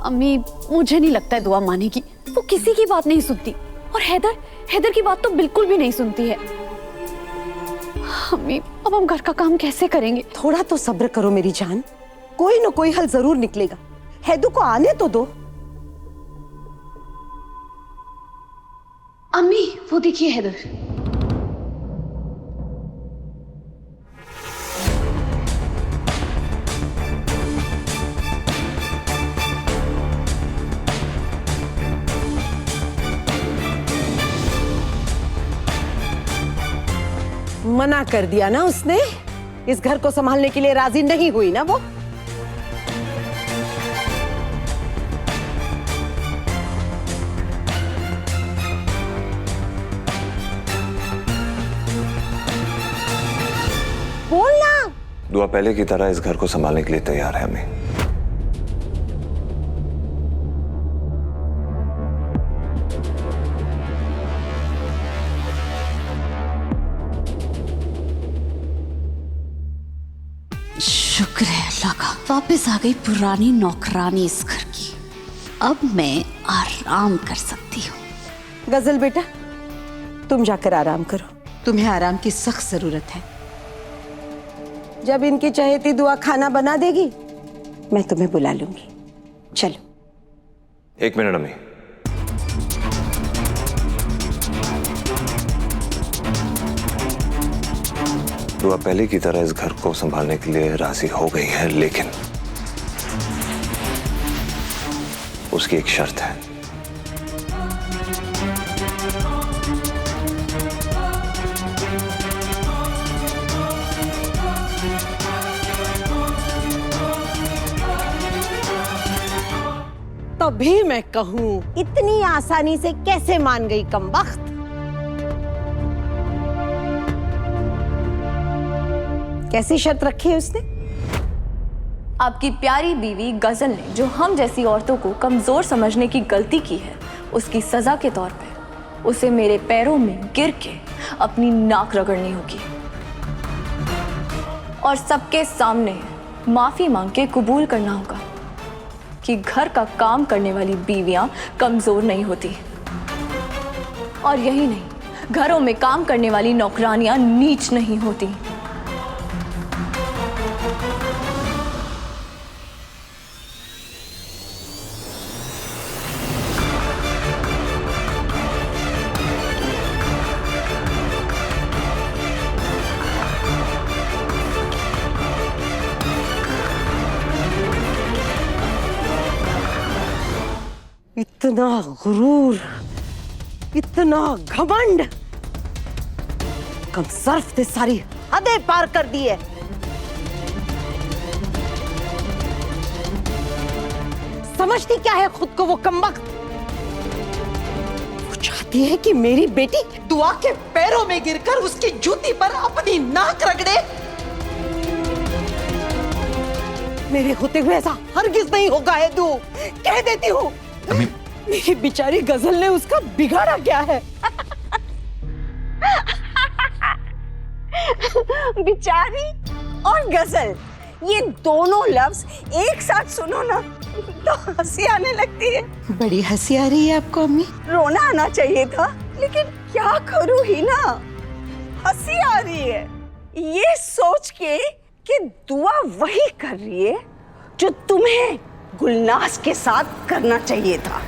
अम्मी मुझे नहीं लगता है दुआ मानेगी। वो किसी की बात नहीं सुनती और हैदर की बात तो बिल्कुल भी नहीं सुनती है। अम्मी अब हम घर का काम कैसे करेंगे? थोड़ा तो सब्र करो मेरी जान, कोई ना कोई हल जरूर निकलेगा। हैदू को आने तो दो। अम्मी वो देखिए हैदर। मना कर दिया ना उसने, इस घर को संभालने के लिए राजी नहीं हुई ना वो। बोलना। दुआ पहले की तरह इस घर को संभालने के लिए तैयार है अम्मी। शुक्र है अल्लाह का, वापस आ गई पुरानी नौकरानी इस घर की। अब मैं आराम कर सकती हूँ। गजल बेटा तुम जाकर आराम करो, तुम्हें आराम की सख्त जरूरत है। जब इनकी चहेती दुआ खाना बना देगी मैं तुम्हें बुला लूंगी। चलो। 1 मिनट अम्मी। दुआ पहले की तरह इस घर को संभालने के लिए राजी हो गई है, लेकिन उसकी एक शर्त है। तभी मैं कहूं इतनी आसानी से कैसे मान गई कमबख्त। कैसी शर्त रखी है उसने? आपकी प्यारी बीवी गजल ने जो हम जैसी औरतों को कमजोर समझने की गलती की है, उसकी सजा के तौर पे उसे मेरे पैरों में गिर के अपनी नाक रगड़नी होगी और सबके सामने माफी मांग के कबूल करना होगा कि घर का काम करने वाली बीवियां कमजोर नहीं होती। और यही नहीं, घरों में काम करने वाली नौकरानियां नीच नहीं होती। इतना गुरूर, इतना घमंड, कम सर्फ ने सारी हदें पार कर दी है। समझती क्या है खुद को वो कमबख्त? वो चाहती है कि मेरी बेटी दुआ के पैरों में गिरकर उसकी जूती पर अपनी नाक रगड़े। मेरे होते हुए ऐसा हरगिज नहीं होगा है तू, कह देती हूँ। मेरी बेचारी गजल ने उसका बिगाड़ा क्या है? बेचारी और गजल, ये दोनों लफ्ज एक साथ सुनो ना तो हंसी आने लगती है। बड़ी हंसी आ रही है आपको अम्मी? रोना आना चाहिए था, लेकिन क्या करूं ही ना, हंसी आ रही है ये सोच के कि दुआ वही कर रही है जो तुम्हें गुलनाज के साथ करना चाहिए था।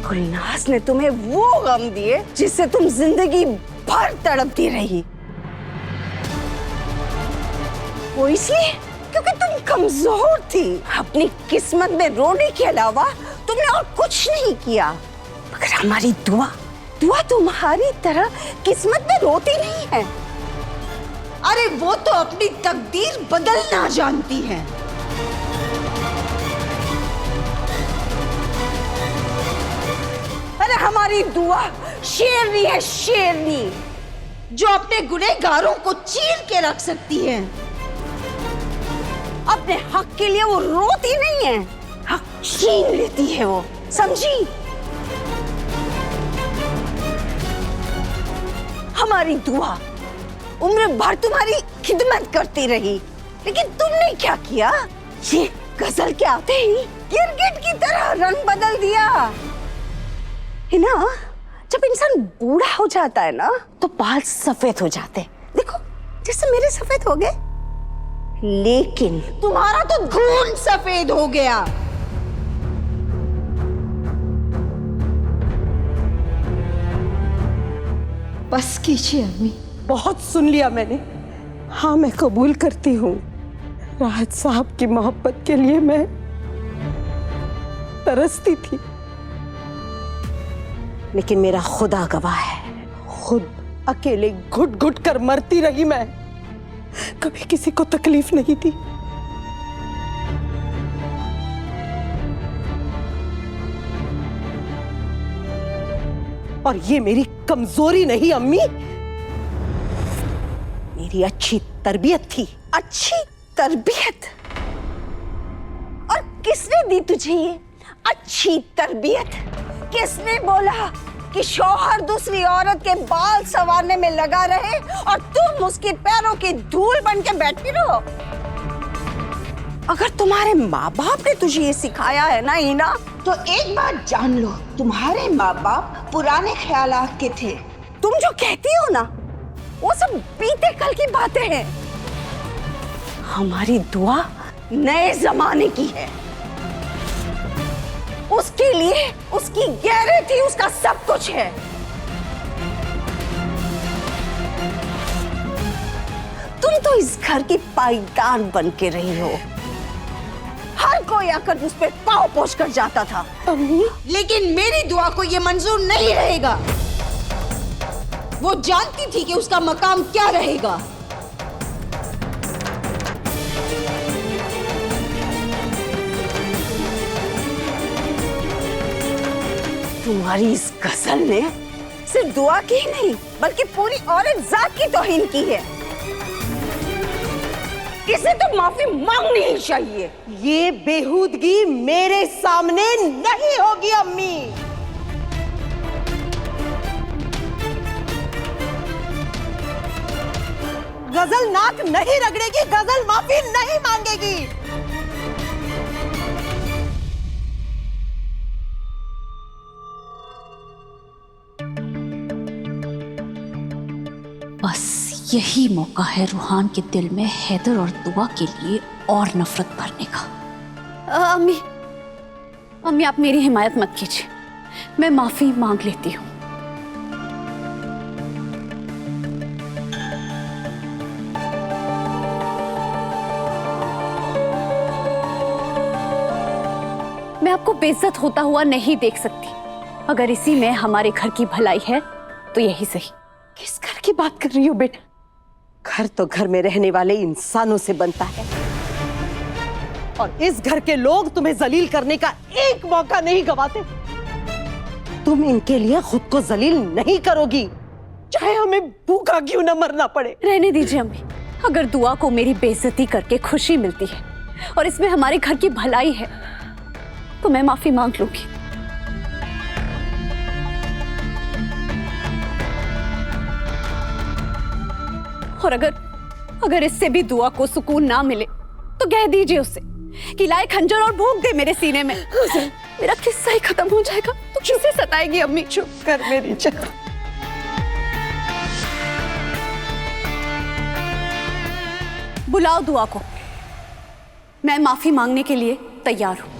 गुलनाज ने तुम्हें वो गम दिए जिससे तुम जिंदगी भर तड़पती रही। वो इसलिए क्योंकि तुम कमजोर थी। अपनी किस्मत में रोने के अलावा तुमने और कुछ नहीं किया। मगर हमारी दुआ तुम्हारी तरह किस्मत में रोती नहीं है। अरे वो तो अपनी तकदीर बदलना जानती है। अरे हमारी दुआ शेरनी है, शेरनी, जो अपने गुनहगारों को चीर के रख सकती है। अपने हक के लिए वो रोती नहीं है, हक छीन लेती है वो, समझी? हमारी दुआ उम्र भर तुम्हारी खिदमत करती रही, लेकिन तुमने क्या किया? ये गजल के आते ही गिरगिट की तरह रंग बदल दिया है ना। जब इंसान बूढ़ा हो जाता है ना तो बाल सफेद हो जाते हैं। देखो जैसे मेरे सफेद हो गए, लेकिन तुम्हारा तो खून सफेद हो गया। बस कीजिए अम्मी, बहुत सुन लिया मैंने। हाँ, मैं कबूल करती हूँ, राहत साहब की मोहब्बत के लिए मैं तरसती थी, लेकिन मेरा खुदा गवाह है, खुद अकेले घुट घुट कर मरती रही मैं, कभी किसी को तकलीफ नहीं दी। और ये मेरी कमजोरी नहीं अम्मी, मेरी अच्छी तरबियत थी। अच्छी तरबियत? और किसने दी तुझे ये अच्छी तरबियत? किसने बोला कि शौहर दूसरी औरत के बाल संवारने में लगा रहे और तुम उसके पैरों की धूल बन के बैठी रहो? अगर तुम्हारे माँ बाप ने तुझे ये सिखाया है ना हीना, तो एक बात जान लो, तुम्हारे माँ बाप पुराने ख्यालात के थे। तुम जो कहती हो ना वो सब बीते कल की बातें हैं। हमारी दुआ नए जमाने की है। उसके लिए उसकी गैरत ही उसका सब कुछ है। तुम तो इस घर की पायदान बन के रही हो। हर कोई आकर उस पे पाँव पोंछ कर जाता था, लेकिन मेरी दुआ को ये मंजूर नहीं रहेगा। वो जानती थी कि उसका मकाम क्या रहेगा। तुम्हारी इस गजल ने सिर्फ दुआ की ही नहीं बल्कि पूरी औरत जात की तौहीन की है। इसे तो माफी मांगनी ही चाहिए। ये बेहूदगी मेरे सामने नहीं होगी अम्मी। गजल नाक नहीं रगड़ेगी, गजल माफी नहीं मांगेगी। बस यही मौका है रूहान के दिल में हैदर और दुआ के लिए और नफरत भरने का। अम्मी आप मेरी हिमायत मत कीजिए, मैं माफी मांग लेती हूँ। मैं आपको बेइज्जत होता हुआ नहीं देख सकती। अगर इसी में हमारे घर की भलाई है तो यही सही। किस घर की बात कर रही हो बेटा? घर तो घर में रहने वाले इंसानों से बनता है, और इस घर के लोग तुम्हें जलील करने का एक मौका नहीं गवाते। तुम इनके लिए खुद को जलील नहीं करोगी, चाहे हमें भूखा क्यों न मरना पड़े। रहने दीजिए अम्मी, अगर दुआ को मेरी बेइज्जती करके खुशी मिलती है और इसमें हमारे घर की भलाई है तो मैं माफी मांग लूंगी। और अगर इससे भी दुआ को सुकून ना मिले तो कह दीजिए उससे कि लाए खंजर और भोंक दे मेरे सीने में। मेरा किस्सा ही खत्म हो जाएगा तो किसे सताएगी अम्मी? चुप कर मेरी जान। बुलाओ दुआ को, मैं माफी मांगने के लिए तैयार हूं।